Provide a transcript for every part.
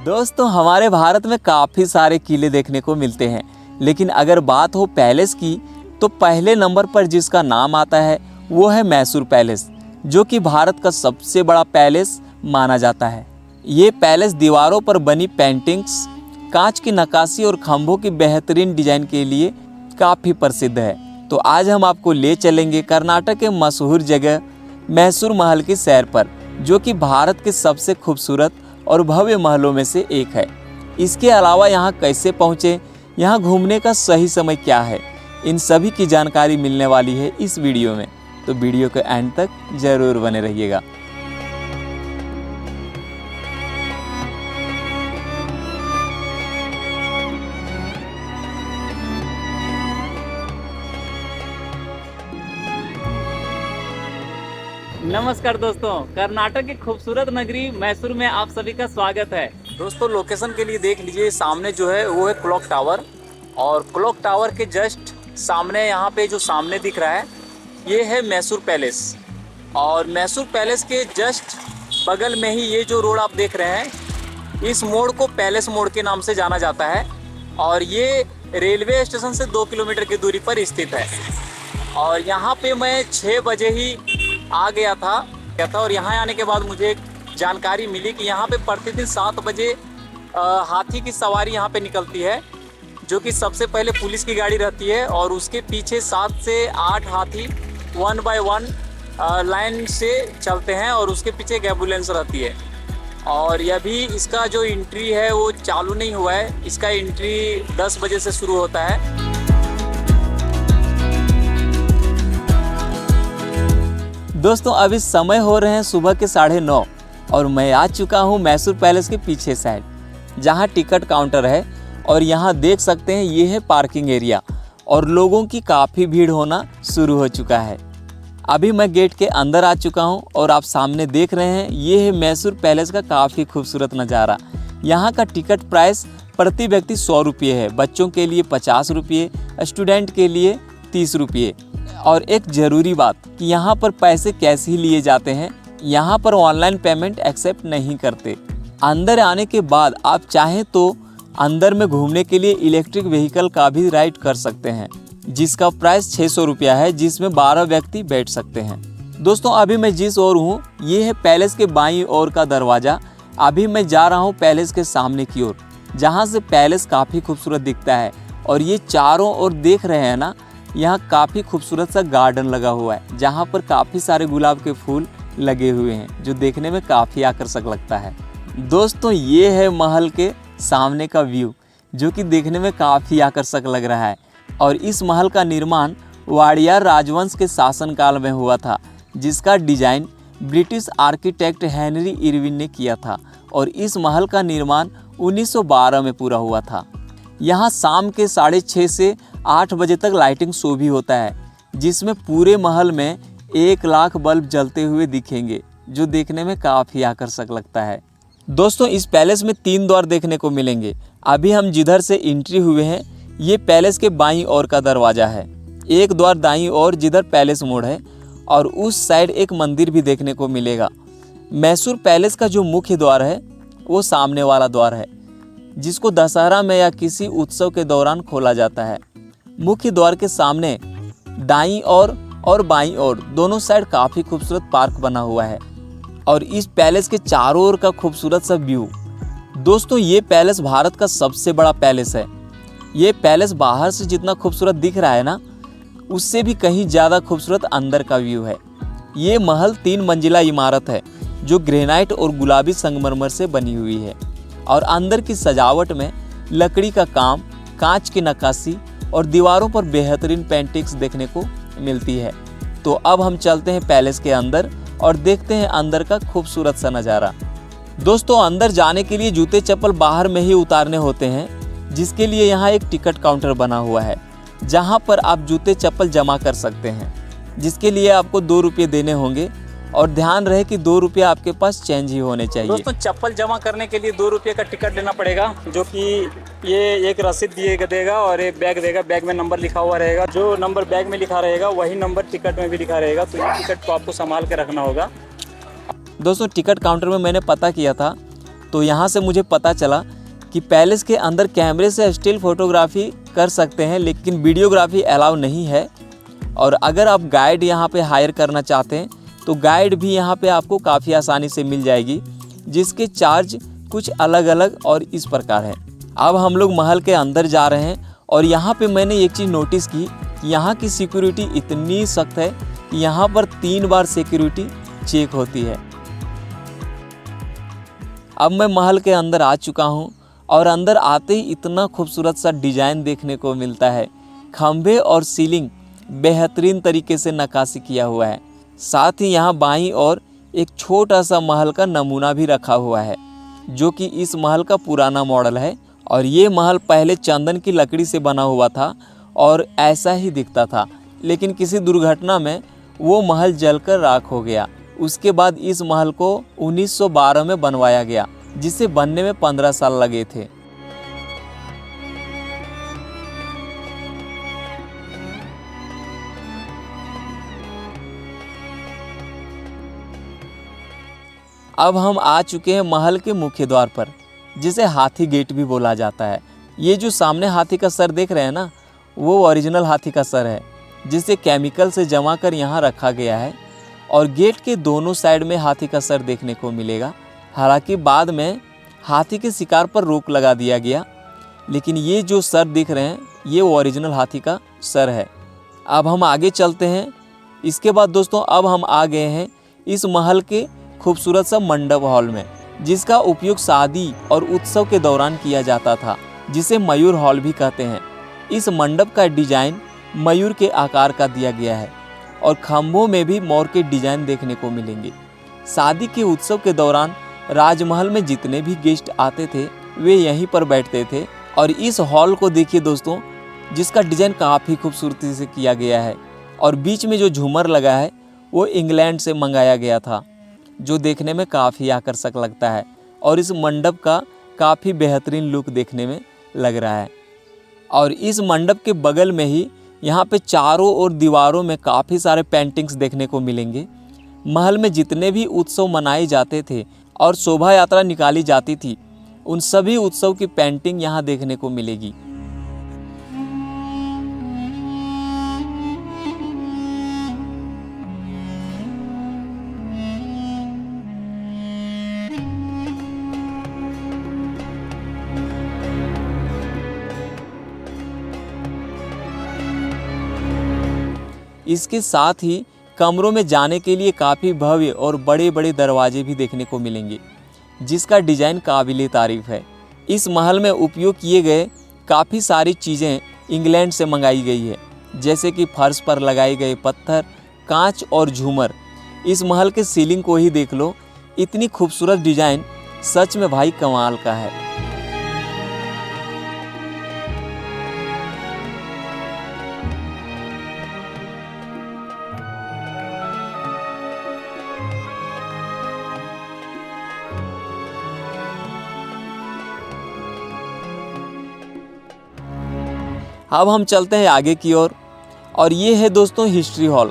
दोस्तों हमारे भारत में काफ़ी सारे किले देखने को मिलते हैं, लेकिन अगर बात हो पैलेस की तो पहले नंबर पर जिसका नाम आता है वो है मैसूर पैलेस, जो कि भारत का सबसे बड़ा पैलेस माना जाता है। ये पैलेस दीवारों पर बनी पेंटिंग्स, कांच की नक्काशी और खंभों की बेहतरीन डिजाइन के लिए काफ़ी प्रसिद्ध है। तो आज हम आपको ले चलेंगे कर्नाटक के मशहूर जगह मैसूर महल की सैर पर, जो कि भारत के सबसे खूबसूरत और भव्य महलों में से एक है। इसके अलावा यहाँ कैसे पहुँचे, यहाँ घूमने का सही समय क्या है, इन सभी की जानकारी मिलने वाली है इस वीडियो में। तो वीडियो के एंड तक जरूर बने रहिएगा। नमस्कार दोस्तों, कर्नाटक की खूबसूरत नगरी मैसूर में आप सभी का स्वागत है। दोस्तों लोकेशन के लिए देख लीजिए, सामने जो है वो है क्लॉक टावर, और क्लॉक टावर के जस्ट सामने यहाँ पे जो सामने दिख रहा है ये है मैसूर पैलेस। और मैसूर पैलेस के जस्ट बगल में ही ये जो रोड आप देख रहे हैं, इस मोड़ को पैलेस मोड़ के नाम से जाना जाता है, और ये रेलवे स्टेशन से 2 किलोमीटर की दूरी पर स्थित है। और यहाँ पे मैं 6 बजे ही आ गया था और यहाँ आने के बाद मुझे जानकारी मिली कि यहाँ पे प्रतिदिन 7 बजे हाथी की सवारी यहाँ पे निकलती है, जो कि सबसे पहले पुलिस की गाड़ी रहती है और उसके पीछे 7 से 8 हाथी 1 बाय 1 लाइन से चलते हैं, और उसके पीछे एक एम्बुलेंस रहती है। और यह भी इसका जो एंट्री है वो चालू नहीं हुआ है, इसका एंट्री 10 बजे से शुरू होता है। दोस्तों अभी समय हो रहे हैं सुबह के 9:30 और मैं आ चुका हूँ मैसूर पैलेस के पीछे साइड, जहाँ टिकट काउंटर है। और यहाँ देख सकते हैं ये है पार्किंग एरिया, और लोगों की काफ़ी भीड़ होना शुरू हो चुका है। अभी मैं गेट के अंदर आ चुका हूँ और आप सामने देख रहे हैं ये है मैसूर पैलेस का काफ़ी खूबसूरत नज़ारा। यहाँ का टिकट प्राइस प्रति व्यक्ति 100 रुपये है, बच्चों के लिए 50 रुपये, स्टूडेंट के लिए 30 रुपये। और एक ज़रूरी बात कि यहाँ पर पैसे कैसे ही लिए जाते हैं, यहाँ पर ऑनलाइन पेमेंट एक्सेप्ट नहीं करते। अंदर आने के बाद आप चाहें तो अंदर में घूमने के लिए इलेक्ट्रिक व्हीकल का भी राइड कर सकते हैं, जिसका प्राइस 600 रुपया है, जिसमें 12 व्यक्ति बैठ सकते हैं। दोस्तों अभी मैं जिस ओर हूँ ये है पैलेस के बाईं ओर का दरवाज़ा। अभी मैं जा रहा हूँ पैलेस के सामने की ओर, जहाँ से पैलेस काफ़ी खूबसूरत दिखता है। और ये चारों ओर देख रहे हैं ना, यहाँ काफ़ी खूबसूरत सा गार्डन लगा हुआ है, जहाँ पर काफ़ी सारे गुलाब के फूल लगे हुए हैं, जो देखने में काफ़ी आकर्षक लगता है। दोस्तों ये है महल के सामने का व्यू, जो कि देखने में काफ़ी आकर्षक लग रहा है। और इस महल का निर्माण वाडियार राजवंश के शासनकाल में हुआ था, जिसका design British architect Henry Irwin ने किया था। और इस महल का निर्माण 1912 में पूरा हुआ था। यहाँ शाम के 6:30 से 8 बजे तक लाइटिंग शो भी होता है, जिसमें पूरे महल में 1 लाख बल्ब जलते हुए दिखेंगे, जो देखने में काफ़ी आकर्षक लगता है। दोस्तों इस पैलेस में 3 द्वार देखने को मिलेंगे। अभी हम जिधर से एंट्री हुए हैं ये पैलेस के बाईं ओर का दरवाज़ा है। एक द्वार दाईं ओर जिधर पैलेस मोड़ है, और उस साइड एक मंदिर भी देखने को मिलेगा। मैसूर पैलेस का जो मुख्य द्वार है वो सामने वाला द्वार है, जिसको दशहरा में या किसी उत्सव के दौरान खोला जाता है। मुख्य द्वार के सामने दाईं ओर और बाईं ओर दोनों साइड काफ़ी खूबसूरत पार्क बना हुआ है, और इस पैलेस के चारों ओर का खूबसूरत सा व्यू। दोस्तों ये पैलेस भारत का सबसे बड़ा पैलेस है। ये पैलेस बाहर से जितना खूबसूरत दिख रहा है ना, उससे भी कहीं ज़्यादा खूबसूरत अंदर का व्यू है। ये महल 3 मंजिला इमारत है, जो ग्रेनाइट और गुलाबी संगमरमर से बनी हुई है। और अंदर की सजावट में लकड़ी का काम, कांच की नक्काशी और दीवारों पर बेहतरीन पेंटिंग्स देखने को मिलती है। तो अब हम चलते हैं पैलेस के अंदर और देखते हैं अंदर का खूबसूरत सा नज़ारा। दोस्तों अंदर जाने के लिए जूते चप्पल बाहर में ही उतारने होते हैं, जिसके लिए यहाँ एक टिकट काउंटर बना हुआ है, जहाँ पर आप जूते चप्पल जमा कर सकते हैं, जिसके लिए आपको 2 रुपये देने होंगे। और ध्यान रहे कि 2 रुपये आपके पास चेंज ही होने चाहिए। दोस्तों चप्पल जमा करने के लिए 2 रुपये का टिकट लेना पड़ेगा, जो कि ये एक रसीद देगा और एक बैग देगा। बैग में नंबर लिखा हुआ रहेगा, जो नंबर बैग में लिखा रहेगा वही नंबर टिकट में भी लिखा रहेगा। तो ये टिकट को आपको संभाल के रखना होगा। दोस्तों टिकट काउंटर में मैंने पता किया था तो यहाँ से मुझे पता चला कि पैलेस के अंदर कैमरे से स्टिल फोटोग्राफी कर सकते हैं, लेकिन वीडियोग्राफी अलाउ नहीं है। और अगर आप गाइड यहाँ पे हायर करना चाहते हैं तो गाइड भी यहाँ पे आपको काफ़ी आसानी से मिल जाएगी, जिसके चार्ज कुछ अलग अलग और इस प्रकार है। अब हम लोग महल के अंदर जा रहे हैं और यहाँ पे मैंने एक चीज़ नोटिस की कि यहाँ की सिक्योरिटी इतनी सख्त है कि यहाँ पर 3 बार सिक्योरिटी चेक होती है। अब मैं महल के अंदर आ चुका हूँ और अंदर आते ही इतना खूबसूरत सा डिज़ाइन देखने को मिलता है। खंभे और सीलिंग बेहतरीन तरीके से नक्काशी किया हुआ है। साथ ही यहाँ बाईं ओर एक छोटा सा महल का नमूना भी रखा हुआ है, जो कि इस महल का पुराना मॉडल है। और ये महल पहले चंदन की लकड़ी से बना हुआ था और ऐसा ही दिखता था, लेकिन किसी दुर्घटना में वो महल जलकर राख हो गया। उसके बाद इस महल को 1912 में बनवाया गया, जिसे बनने में 15 साल लगे थे। अब हम आ चुके हैं महल के मुख्य द्वार पर, जिसे हाथी गेट भी बोला जाता है। ये जो सामने हाथी का सर देख रहे हैं ना, वो ओरिजिनल हाथी का सर है, जिसे केमिकल से जमा कर यहाँ रखा गया है। और गेट के दोनों साइड में हाथी का सर देखने को मिलेगा। हालांकि बाद में हाथी के शिकार पर रोक लगा दिया गया, लेकिन ये जो सर दिख रहे हैं ये ओरिजिनल हाथी का सर है। अब हम आगे चलते हैं। इसके बाद दोस्तों अब हम आ गए हैं इस महल के खूबसूरत सा मंडप हॉल में, जिसका उपयोग शादी और उत्सव के दौरान किया जाता था, जिसे मयूर हॉल भी कहते हैं। इस मंडप का डिजाइन मयूर के आकार का दिया गया है और खंभों में भी मोर के डिजाइन देखने को मिलेंगे। शादी के उत्सव के दौरान राजमहल में जितने भी गेस्ट आते थे वे यहीं पर बैठते थे। और इस हॉल को देखिए दोस्तों, जिसका डिजाइन काफ़ी खूबसूरती से किया गया है। और बीच में जो झूमर लगा है वो इंग्लैंड से मंगाया गया था, जो देखने में काफ़ी आकर्षक लगता है। और इस मंडप का काफ़ी बेहतरीन लुक देखने में लग रहा है। और इस मंडप के बगल में ही यहाँ पे चारों ओर दीवारों में काफ़ी सारे पेंटिंग्स देखने को मिलेंगे। महल में जितने भी उत्सव मनाए जाते थे और शोभा यात्रा निकाली जाती थी, उन सभी उत्सव की पेंटिंग यहाँ देखने को मिलेगी। इसके साथ ही कमरों में जाने के लिए काफ़ी भव्य और बड़े बड़े दरवाजे भी देखने को मिलेंगे, जिसका डिज़ाइन काबिले तारीफ है। इस महल में उपयोग किए गए काफ़ी सारी चीज़ें इंग्लैंड से मंगाई गई है, जैसे कि फर्श पर लगाए गए पत्थर, कांच और झूमर। इस महल के सीलिंग को ही देख लो, इतनी खूबसूरत डिज़ाइन सच में भाई कमाल का है। अब हम चलते हैं आगे की ओर और ये है दोस्तों हिस्ट्री हॉल,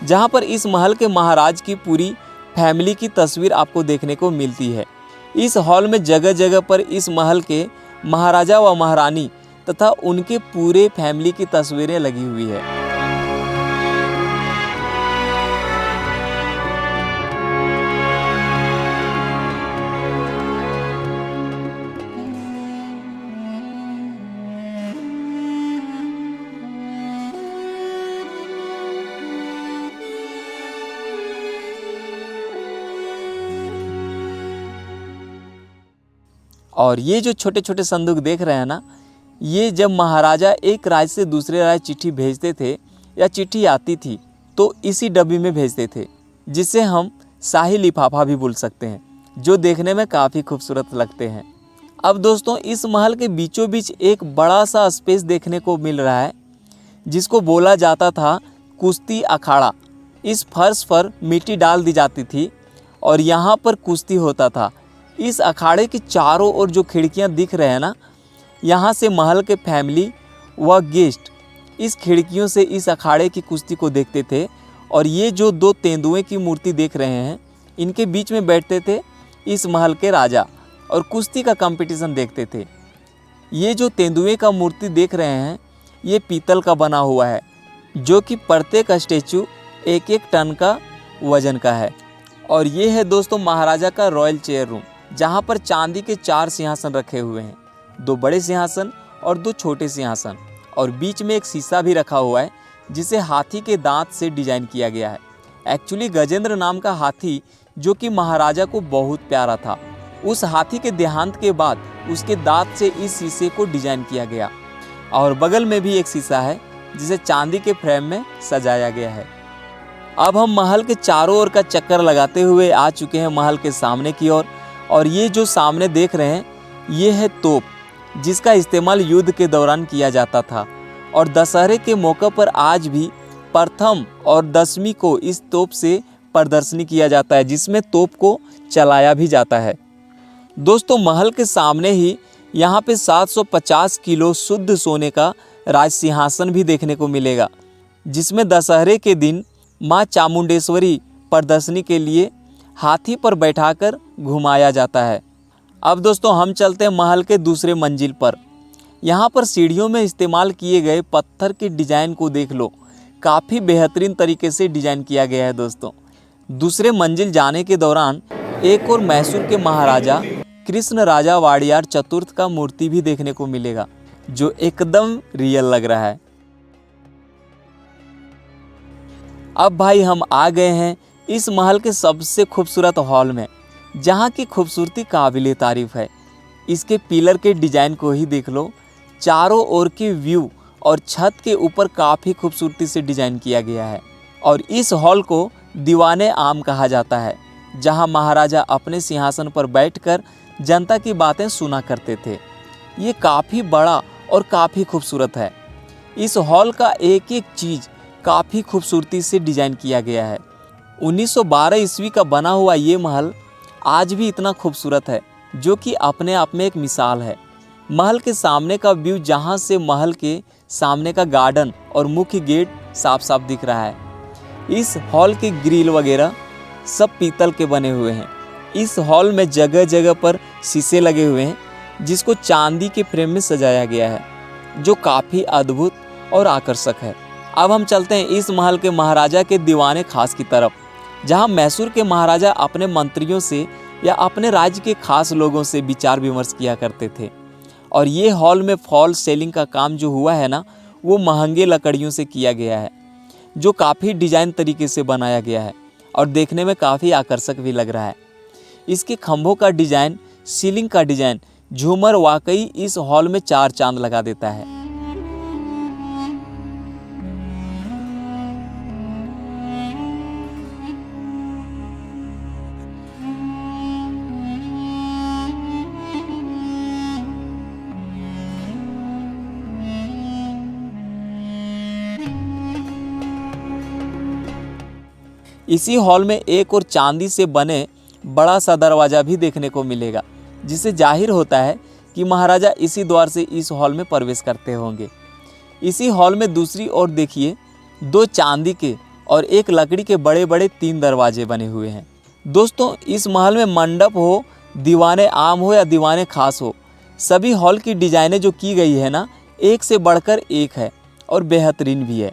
जहाँ पर इस महल के महाराज की पूरी फैमिली की तस्वीर आपको देखने को मिलती है। इस हॉल में जगह जगह पर इस महल के महाराजा व महारानी तथा उनके पूरे फैमिली की तस्वीरें लगी हुई है। और ये जो छोटे छोटे संदूक देख रहे हैं ना, ये जब महाराजा एक राज्य से दूसरे राज्य चिट्ठी भेजते थे या चिट्ठी आती थी तो इसी डब्बी में भेजते थे, जिसे हम शाही लिफाफा भी बोल सकते हैं, जो देखने में काफ़ी खूबसूरत लगते हैं। अब दोस्तों इस महल के बीचों बीच एक बड़ा सा स्पेस देखने को मिल रहा है, जिसको बोला जाता था कुश्ती अखाड़ा। इस फर्श पर मिट्टी डाल दी जाती थी और यहाँ पर कुश्ती होता था। इस अखाड़े के चारों ओर जो खिड़कियाँ दिख रहे हैं ना, यहाँ से महल के फैमिली व गेस्ट इस खिड़कियों से इस अखाड़े की कुश्ती को देखते थे। और ये जो दो तेंदुए की मूर्ति देख रहे हैं, इनके बीच में बैठते थे इस महल के राजा। और कुश्ती का कंपटीशन देखते थे। ये जो तेंदुए का मूर्ति देख रहे हैं ये पीतल का बना हुआ है, जो कि प्रत्येक स्टेचू 1-1 टन का वजन का है। और ये है दोस्तों महाराजा का रॉयल चेयर रूम, जहाँ पर चांदी के 4 सिंहासन रखे हुए हैं, 2 बड़े सिंहासन और 2 छोटे सिंहासन, और बीच में एक शीशा भी रखा हुआ है जिसे हाथी के दांत से डिजाइन किया गया है। एक्चुअली गजेंद्र नाम का हाथी जो कि महाराजा को बहुत प्यारा था, उस हाथी के देहांत के बाद उसके दांत से इस शीशे को डिजाइन किया गया। और बगल में भी एक शीशा है जिसे चांदी के फ्रेम में सजाया गया है। अब हम महल के चारों ओर का चक्कर लगाते हुए आ चुके हैं महल के सामने की ओर। और ये जो सामने देख रहे हैं ये है तोप, जिसका इस्तेमाल युद्ध के दौरान किया जाता था। और दशहरे के मौके पर आज भी प्रथम और दशमी को इस तोप से प्रदर्शनी किया जाता है, जिसमें तोप को चलाया भी जाता है। दोस्तों महल के सामने ही यहाँ पे 750 किलो शुद्ध सोने का राज सिंहासन भी देखने को मिलेगा, जिसमें दशहरे के दिन माँ चामुंडेश्वरी प्रदर्शनी के लिए हाथी पर बैठाकर घुमाया जाता है। अब दोस्तों हम चलते हैं महल के दूसरे मंजिल पर। यहाँ पर सीढ़ियों में इस्तेमाल किए गए पत्थर के डिजाइन को देख लो, काफ़ी बेहतरीन तरीके से डिजाइन किया गया है। दोस्तों दूसरे मंजिल जाने के दौरान एक और मैसूर के महाराजा कृष्ण राजा वाडियार चतुर्थ का मूर्ति भी देखने को मिलेगा, जो एकदम रियल लग रहा है। अब भाई हम आ गए हैं इस महल के सबसे खूबसूरत हॉल में, जहाँ की खूबसूरती काबिले तारीफ है। इसके पिलर के डिजाइन को ही देख लो, चारों ओर के व्यू और छत के ऊपर काफ़ी खूबसूरती से डिजाइन किया गया है। और इस हॉल को दीवाने आम कहा जाता है, जहाँ महाराजा अपने सिंहासन पर बैठकर जनता की बातें सुना करते थे। ये काफ़ी बड़ा और काफ़ी खूबसूरत है। इस हॉल का एक एक चीज़ काफ़ी खूबसूरती से डिजाइन किया गया है। 1912 ईस्वी का बना हुआ ये महल आज भी इतना खूबसूरत है, जो कि अपने आप में एक मिसाल है। महल के सामने का व्यू, जहाँ से महल के सामने का गार्डन और मुख्य गेट साफ साफ दिख रहा है। इस हॉल के ग्रिल वगैरह सब पीतल के बने हुए हैं। इस हॉल में जगह जगह पर शीशे लगे हुए हैं, जिसको चांदी के फ्रेम में सजाया गया है, जो काफ़ी अद्भुत और आकर्षक है। अब हम चलते हैं इस महल के महाराजा के दीवाने खास की तरफ, जहां मैसूर के महाराजा अपने मंत्रियों से या अपने राज्य के खास लोगों से विचार विमर्श किया करते थे। और ये हॉल में फॉल सेलिंग का काम जो हुआ है ना, वो महंगे लकड़ियों से किया गया है, जो काफ़ी डिजाइन तरीके से बनाया गया है और देखने में काफ़ी आकर्षक भी लग रहा है। इसके खंभों का डिजाइन, सीलिंग का डिजाइन, झूमर वाकई इस हॉल में 4 चांद लगा देता है। इसी हॉल में एक और चांदी से बने बड़ा सा दरवाज़ा भी देखने को मिलेगा, जिससे जाहिर होता है कि महाराजा इसी द्वार से इस हॉल में प्रवेश करते होंगे। इसी हॉल में दूसरी ओर देखिए 2 चांदी के और 1 लकड़ी के बड़े बड़े 3 दरवाजे बने हुए हैं। दोस्तों इस महल में मंडप हो, दीवाने आम हो या दीवाने खास हो, सभी हॉल की डिजाइनें जो की गई है ना, एक से बढ़कर एक है और बेहतरीन भी है,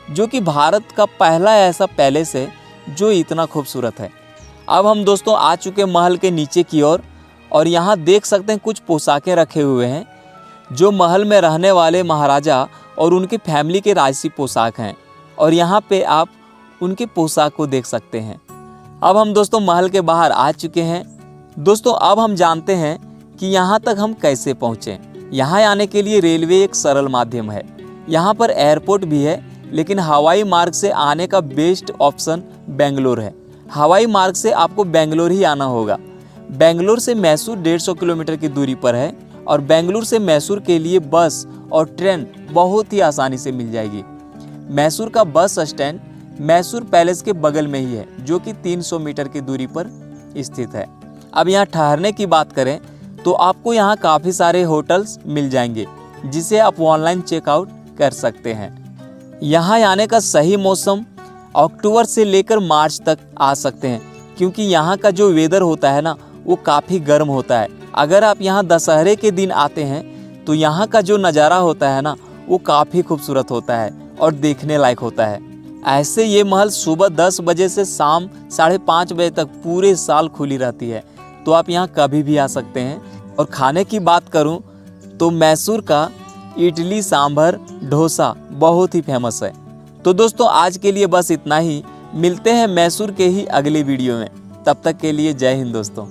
जो कि भारत का पहला ऐसा पैलेस है जो इतना खूबसूरत है। अब हम दोस्तों आ चुके महल के नीचे की ओर और यहाँ देख सकते हैं कुछ पोशाकें रखे हुए हैं, जो महल में रहने वाले महाराजा और उनकी फैमिली के राजसी पोशाक हैं। और यहाँ पे आप उनके पोशाक को देख सकते हैं। अब हम दोस्तों महल के बाहर आ चुके हैं। दोस्तों अब हम जानते हैं कि यहाँ तक हम कैसे पहुँचे। यहाँ आने के लिए रेलवे एक सरल माध्यम है। यहाँ पर एयरपोर्ट भी है, लेकिन हवाई मार्ग से आने का बेस्ट ऑप्शन बेंगलोर है। हवाई मार्ग से आपको बेंगलोर ही आना होगा। बेंगलोर से मैसूर 150 किलोमीटर की दूरी पर है और बेंगलोर से मैसूर के लिए बस और ट्रेन बहुत ही आसानी से मिल जाएगी। मैसूर का बस स्टैंड मैसूर पैलेस के बगल में ही है, जो कि 300 मीटर की दूरी पर स्थित है। अब यहाँ ठहरने की बात करें तो आपको यहाँ काफ़ी सारे होटल्स मिल जाएंगे, जिसे आप ऑनलाइन चेकआउट कर सकते हैं। यहाँ आने का सही मौसम अक्टूबर से लेकर मार्च तक आ सकते हैं, क्योंकि यहाँ का जो वेदर होता है ना, वो काफ़ी गर्म होता है। अगर आप यहाँ दशहरे के दिन आते हैं तो यहाँ का जो नज़ारा होता है ना, वो काफ़ी खूबसूरत होता है और देखने लायक होता है। ऐसे ये महल सुबह 10 बजे से शाम 5:30 बजे तक पूरे साल खुली रहती है, तो आप यहाँ कभी भी आ सकते हैं। और खाने की बात करूँ तो मैसूर का इडली सांभर डोसा बहुत ही फेमस है। तो दोस्तों आज के लिए बस इतना ही। मिलते हैं मैसूर के ही अगले वीडियो में। तब तक के लिए जय हिंद दोस्तों।